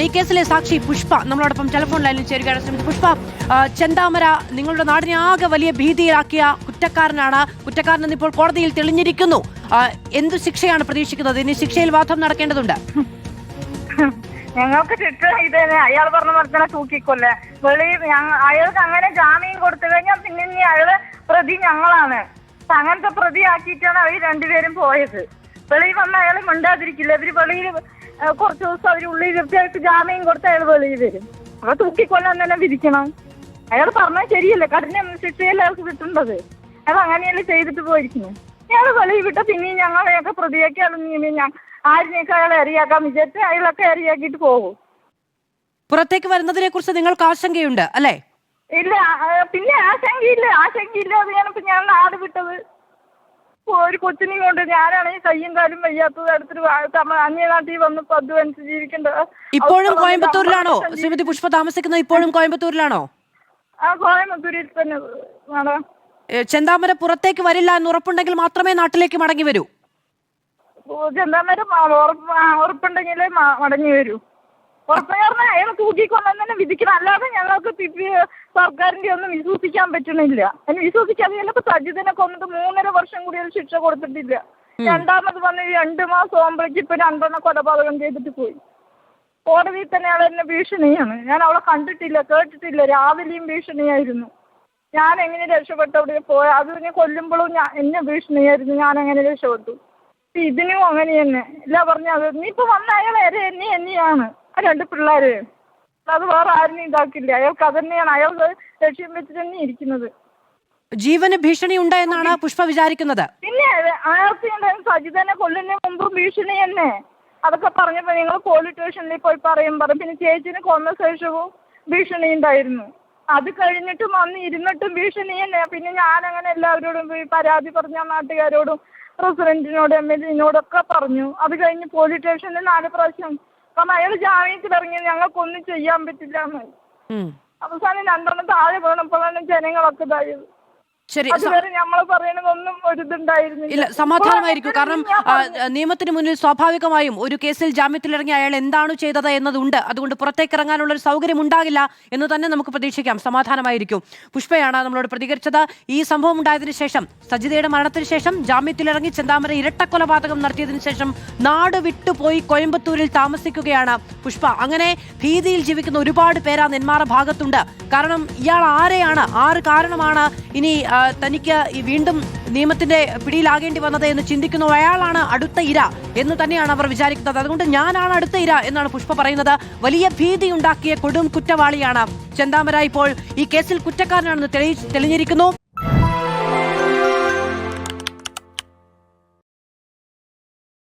ഈ കേസിലെ സാക്ഷി പുഷ്പ നമ്മളോടൊപ്പം ടെലിഫോൺ ലൈനിൽ ചേരുകയാണ്. പുഷ്പ, ചെന്താമര നിങ്ങളുടെ നാടിനെ ആകെ വലിയ ഭീതിയിലാക്കിയ കുറ്റക്കാരനാണ്. കുറ്റക്കാരൻ ഇപ്പോൾ കോടതിയിൽ തെളിഞ്ഞിരിക്കുന്നു. എന്തു ശിക്ഷയാണ് പ്രതീക്ഷിക്കുന്നത്? ഇനി ശിക്ഷയിൽ വാദം നടക്കേണ്ടതുണ്ട്. ഞങ്ങൾക്ക് ശിക്ഷ ഇതന്നെ. അയാൾ പറഞ്ഞ മരത്തിനെ തൂക്കിക്കൊല്ലേ. അയാൾക്ക് അങ്ങനെ ജാമ്യം കൊടുത്തു കഴിഞ്ഞാൽ പിന്നെ അയാള് പ്രതി ഞങ്ങളാണ്. അങ്ങനത്തെ പ്രതിയാക്കിയിട്ടാണ് അവർ രണ്ടുപേരും പോയത്. വെളിയിൽ വന്ന അയാൾ മിണ്ടാതിരിക്കില്ല. ഇവര് വെളിയിൽ കുറച്ച് ദിവസം അവർ ഉള്ളിൽ തീർച്ചയായിട്ടും ജാമ്യം കൊടുത്ത് അയാൾ വെളിയിൽ വരും. അപ്പൊ തൂക്കിക്കൊല്ലാൻ തന്നെ വിധിക്കണം. അയാൾ പറഞ്ഞാൽ ശരിയല്ലേ, കഠിന ശിക്ഷയല്ലേ അയാൾക്ക് കിട്ടേണ്ടത്. അയാൾ അങ്ങനെയല്ലേ ചെയ്തിട്ട് പോയിരിക്കുന്നു. അയാൾ വെളിയിൽ വിട്ട പിന്നെയും ഞങ്ങളെയൊക്കെ പ്രതിയാക്കി ആരിനെയൊക്കെ അയാളെ ഇരയാക്കാൻ വിചാരിച്ച് അയാളൊക്കെ ഇരയാക്കിയിട്ട് പോകും. പുറത്തേക്ക് വരുന്നതിനെ കുറിച്ച് നിങ്ങൾക്ക് ആശങ്കയുണ്ട് അല്ലേ? ഇല്ല, പിന്നെ ആശങ്കയില്ലാതെ ഞാനിപ്പോ ഞാൻ നാട് വിട്ടത്. ഒരു കൊച്ചിനെയും കൊണ്ട് ഞാനാണെങ്കിൽ കയ്യും കാലും വയ്യാത്തത് എടുത്തിട്ട് അന്യനാട്ടിൽ വന്ന് അധ്വാനിച്ച് ജീവിക്കേണ്ട. ഇപ്പോഴും കോയമ്പത്തൂരിലാണോ ശ്രീമതി പുഷ്പ താമസിക്കുന്നത്? ഇപ്പോഴും കോയമ്പത്തൂരിലാണോ? ആ, കോയമ്പത്തൂരിൽ തന്നെ മാഡം. ചെന്താമര പുറത്തേക്ക് വരില്ല എന്ന് ഉറപ്പുണ്ടെങ്കിൽ മാത്രമേ നാട്ടിലേക്ക് മടങ്ങി വരൂ. ചെന്താമര ഉറപ്പുണ്ടെങ്കിലേ മടങ്ങി വരൂ. ഉറപ്പ് പറഞ്ഞാൽ അയാൾ തൂക്കിക്കൊണ്ടെന്ന് തന്നെ വിധിക്കണം. അല്ലാതെ ഞങ്ങൾക്ക് സർക്കാരിന്റെ ഒന്നും വിശ്വസിക്കാൻ പറ്റണില്ല. അതിന് വിശ്വസിക്കാതെ ചിലപ്പോൾ സജിതനെ കൊന്നിട്ട് 3.5 വർഷം കൂടി ഒരു ശിക്ഷ കൊടുത്തിട്ടില്ല. രണ്ടാമത് വന്ന് 2 മാസം ആകുമ്പോഴേക്കും ഇപ്പൊ 2 കൊലപാതകം ചെയ്തിട്ട് പോയി. കോടതിയിൽ തന്നെ അവൾ എന്നെ ഭീഷണിയാണ്. ഞാൻ അവളെ കണ്ടിട്ടില്ല, കേട്ടിട്ടില്ല. രാവിലെയും ഭീഷണിയായിരുന്നു. ഞാൻ എങ്ങനെ രക്ഷപ്പെട്ടു അവിടെ പോയ അത് പിന്നെ കൊല്ലുമ്പോഴും എന്നെ ഭീഷണിയായിരുന്നു. ഞാൻ എങ്ങനെ രക്ഷപ്പെട്ടു. ഇതിനും അങ്ങനെ തന്നെ ഇല്ല പറഞ്ഞത്. നീ ഇപ്പൊ വന്ന അയാൾ എന്നെയാണ് ആ 2 പിള്ളേര്. അത് വേറെ ആരും ഇതാക്കില്ല. അയാൾക്ക് അതന്നെയാണ് അയാൾ ലക്ഷ്യം വെച്ച് തന്നെ ഇരിക്കുന്നത്. ജീവന് ഭീഷണി ഉണ്ട് എന്നാണ് പുഷ്പ വിചാരിക്കുന്നത്. പിന്നെ അയാൾക്ക് സജിതനെ കൊല്ലുന്നതിന് മുമ്പ് ഭീഷണി തന്നെ. അതൊക്കെ പറഞ്ഞപ്പോ നിങ്ങൾ പോലീസ് സ്റ്റേഷനിൽ പോയി പറയും. പിന്നെ ചേച്ചിനെ കൊന്ന ശേഷവും ഭീഷണി ഉണ്ടായിരുന്നു. അത് കഴിഞ്ഞിട്ടും വന്ന് ഇരുന്നിട്ടും ഭീഷണി തന്നെ. പിന്നെ ഞാനങ്ങനെ എല്ലാവരോടും പോയി പരാതി പറഞ്ഞ നാട്ടുകാരോടും പ്രസിഡന്റിനോടും MLA-നോടൊക്കെ പറഞ്ഞു. അത് കഴിഞ്ഞ് പോലീസ് സ്റ്റേഷനിൽ 4 പ്രാവശ്യം. കാരണം അയാൾ ജാമ്യത്തിൽ ഇറങ്ങി ഞങ്ങൾക്കൊന്നും ചെയ്യാൻ പറ്റില്ല എന്ന്. അവസാനം 2 താഴെ വീണപ്പോഴാണ് ജനങ്ങളൊക്കെ ഇതായത്. അതുവരെ നമ്മൾ പറയണതൊന്നും ഒരിതുണ്ടായിരുന്നില്ല. ഇല്ല, സമാധാനമായിരിക്കും. കാരണം നിയമത്തിന് മുന്നിൽ സ്വാഭാവികമായും ഒരു കേസിൽ ജാമ്യത്തിലിറങ്ങി അയാൾ എന്താണ് ചെയ്തത് എന്നതുണ്ട്. അതുകൊണ്ട് പുറത്തേക്ക് ഇറങ്ങാനുള്ള ഒരു സൗകര്യം ഉണ്ടാകില്ല എന്ന് തന്നെ നമുക്ക് പ്രതീക്ഷിക്കാം. സമാധാനമായിരിക്കും. പുഷ്പയാണ് നമ്മളോട് പ്രതികരിച്ചത്. ഈ സംഭവം ഉണ്ടായതിനു ശേഷം, സജിതയുടെ മരണത്തിന് ശേഷം ജാമ്യത്തിലിറങ്ങി ചെന്താമര ഇരട്ടക്കൊലപാതകം നടത്തിയതിനു ശേഷം നാട് വിട്ടുപോയി കോയമ്പത്തൂരിൽ താമസിക്കുകയാണ് പുഷ്പ. അങ്ങനെ ഭീതിയിൽ ജീവിക്കുന്ന ഒരുപാട് പേരാ നെന്മാറ ഭാഗത്തുണ്ട്. കാരണം ഇയാൾ ആര് കാരണമാണ് ഇനി തനിക്ക് വീണ്ടും നിയമത്തിന്റെ പിടിയിലാകേണ്ടി വന്നത് എന്ന് ചിന്തിക്കുന്നു. അയാളാണ് അടുത്ത ഇര എന്ന് തന്നെയാണ് അവർ വിചാരിക്കുന്നത്. അതുകൊണ്ട് ഞാനാണ് അടുത്ത ഇര എന്നാണ് പുഷ്പ പറയുന്നത്. വലിയ ഭീതി ഉണ്ടാക്കിയ കൊടും കുറ്റവാളിയാണ് ചെന്താമര. ഇപ്പോൾ ഈ കേസിൽ കുറ്റക്കാരനാണെന്ന് തെളിഞ്ഞിരിക്കുന്നു.